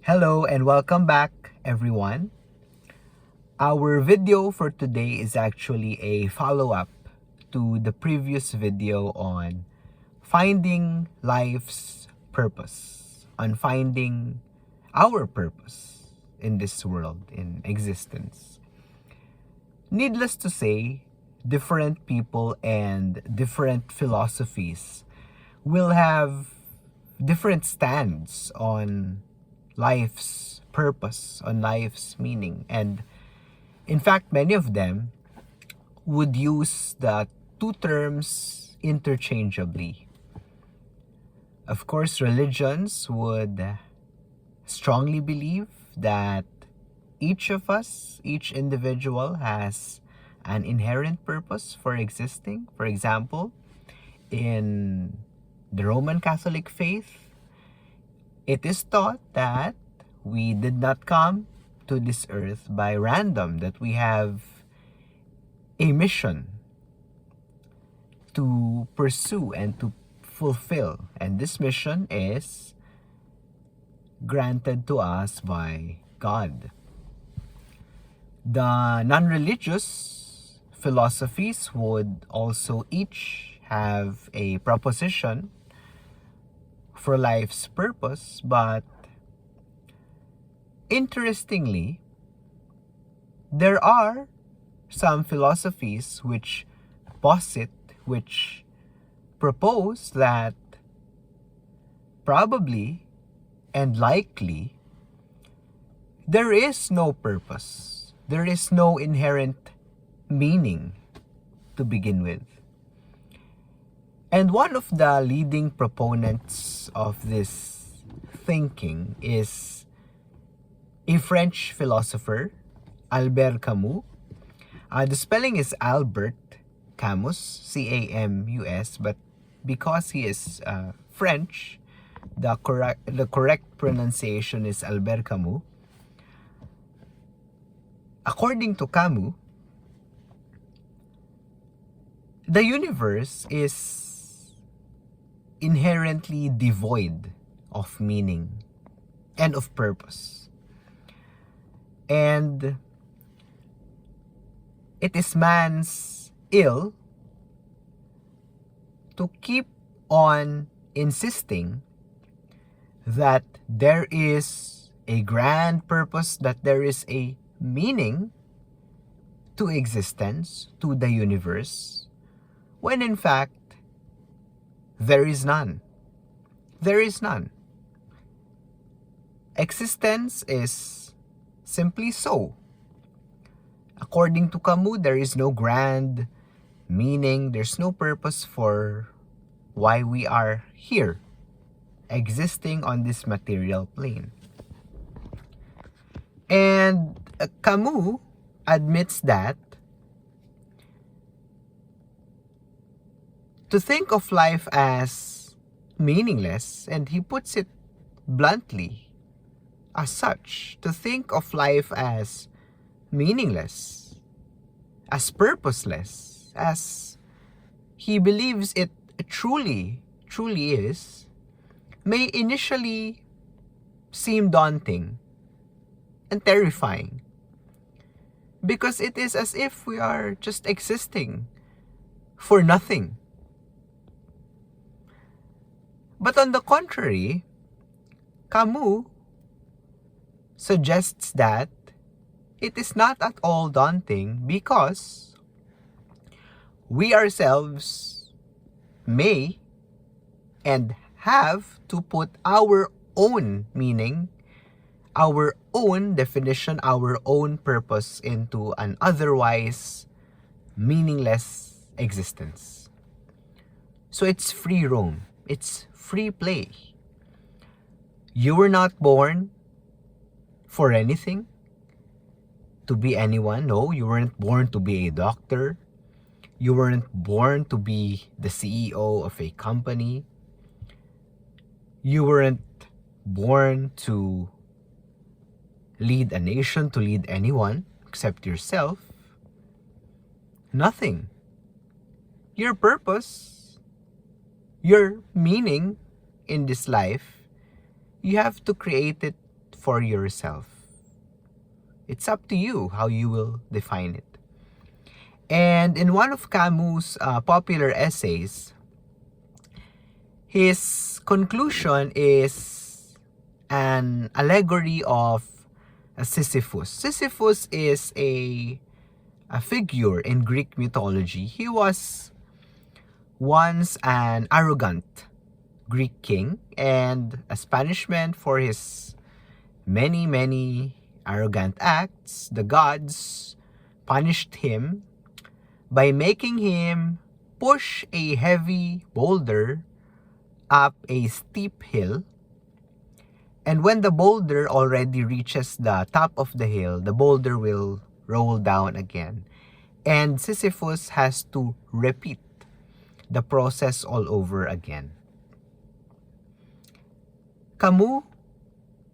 Hello and welcome back, everyone. Our video for today is actually a follow-up to the previous video on finding life's purpose, on finding our purpose in this world, in existence. Needless to say, different people and different philosophies will have different stands on life's purpose, on life's meaning. And in fact, many of them would use the two terms interchangeably. Of course, religions would strongly believe that each of us, each individual has an inherent purpose for existing. For example, in the Roman Catholic faith, it is taught that we did not come to this earth by random, that we have a mission to pursue and to fulfill. And this mission is granted to us by God. The non-religious philosophies would also each have a proposition for life's purpose, but interestingly, there are some philosophies which propose that probably and likely there is no purpose, there is no inherent meaning to begin with. And one of the leading proponents of this thinking is a French philosopher, Albert Camus. The spelling is Albert Camus, C-A-M-U-S, but because he is French, the correct pronunciation is Albert Camus. According to Camus, the universe is inherently devoid of meaning and of purpose. And it is man's ill to keep on insisting that there is a grand purpose, that there is a meaning to existence, to the universe, when in fact, there is none. There is none. Existence is simply so. According to Camus, there is no grand meaning, there's no purpose for why we are here, existing on this material plane. And Camus admits that to think of life as meaningless, and he puts it bluntly as such, to think of life as meaningless, as purposeless, as he believes it truly is, may initially seem daunting and terrifying, because it is as if we are just existing for nothing. But on the contrary, Camus suggests that it is not at all daunting, because we ourselves may and have to put our own meaning, our own definition, our own purpose into an otherwise meaningless existence. So it's free roam. It's free play. You were not born for anything, to be anyone. No, you weren't born to be a doctor. You weren't born to be the CEO of a company. You weren't born to lead a nation, to lead anyone except yourself. Nothing. Your purpose, your meaning in this life, you have to create it for yourself. It's up to you how you will define it. And in one of Camus' popular essays, his conclusion is an allegory of Sisyphus. Sisyphus is a figure in Greek mythology. He was once an arrogant Greek king, and as punishment for his many arrogant acts, the gods punished him by making him push a heavy boulder up a steep hill. And when the boulder already reaches the top of the hill, the boulder will roll down again. And Sisyphus has to repeat the process all over again. Camus,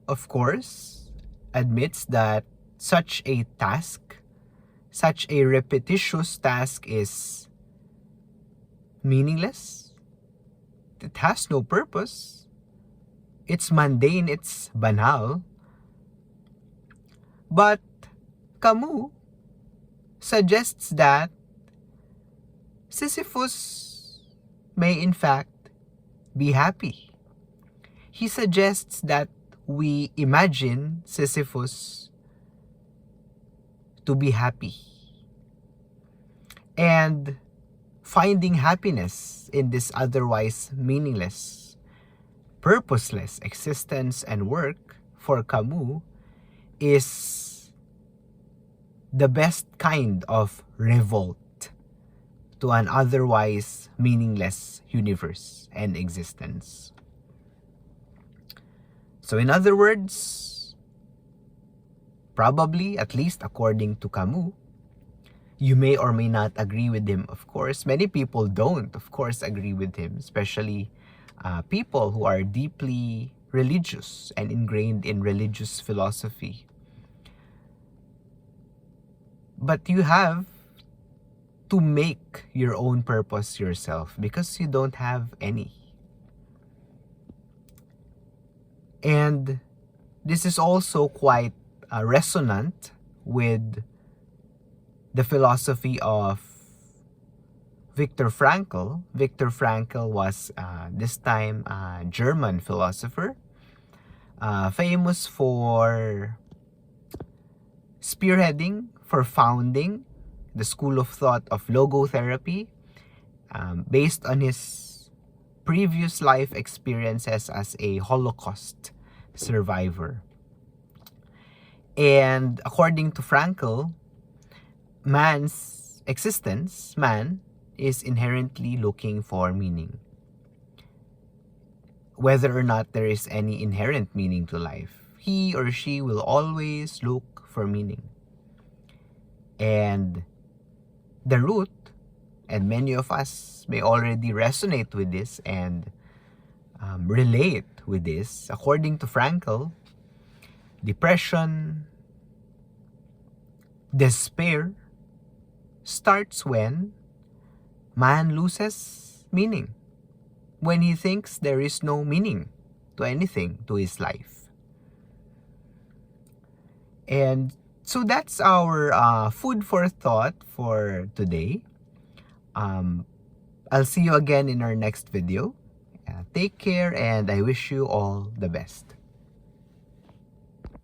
of course, admits that such a task, such a repetitious task is meaningless. It has no purpose. It's mundane, it's banal. But Camus suggests that Sisyphus may in fact be happy. He suggests that we imagine Sisyphus to be happy. And finding happiness in this otherwise meaningless, purposeless existence and work for Camus is the best kind of revolt to an otherwise meaningless universe and existence. So in other words, probably, at least according to Camus, you may or may not agree with him, of course. Many people don't, of course, agree with him, especially people who are deeply religious and ingrained in religious philosophy. But you have to make your own purpose yourself because you don't have any. And this is also quite resonant with the philosophy of Viktor Frankl. Viktor Frankl was this time a German philosopher, famous for spearheading, for founding the school of thought of logotherapy, based on his previous life experiences as a Holocaust survivor. And according to Frankl, man's existence, man, is inherently looking for meaning. Whether or not there is any inherent meaning to life, he or she will always look for meaning. And the root, and many of us may already resonate with this and relate with this, according to Frankl, depression, despair starts when man loses meaning, when he thinks there is no meaning to anything to his life. And so that's our food for thought for today. I'll see you again in our next video. Take care, and I wish you all the best.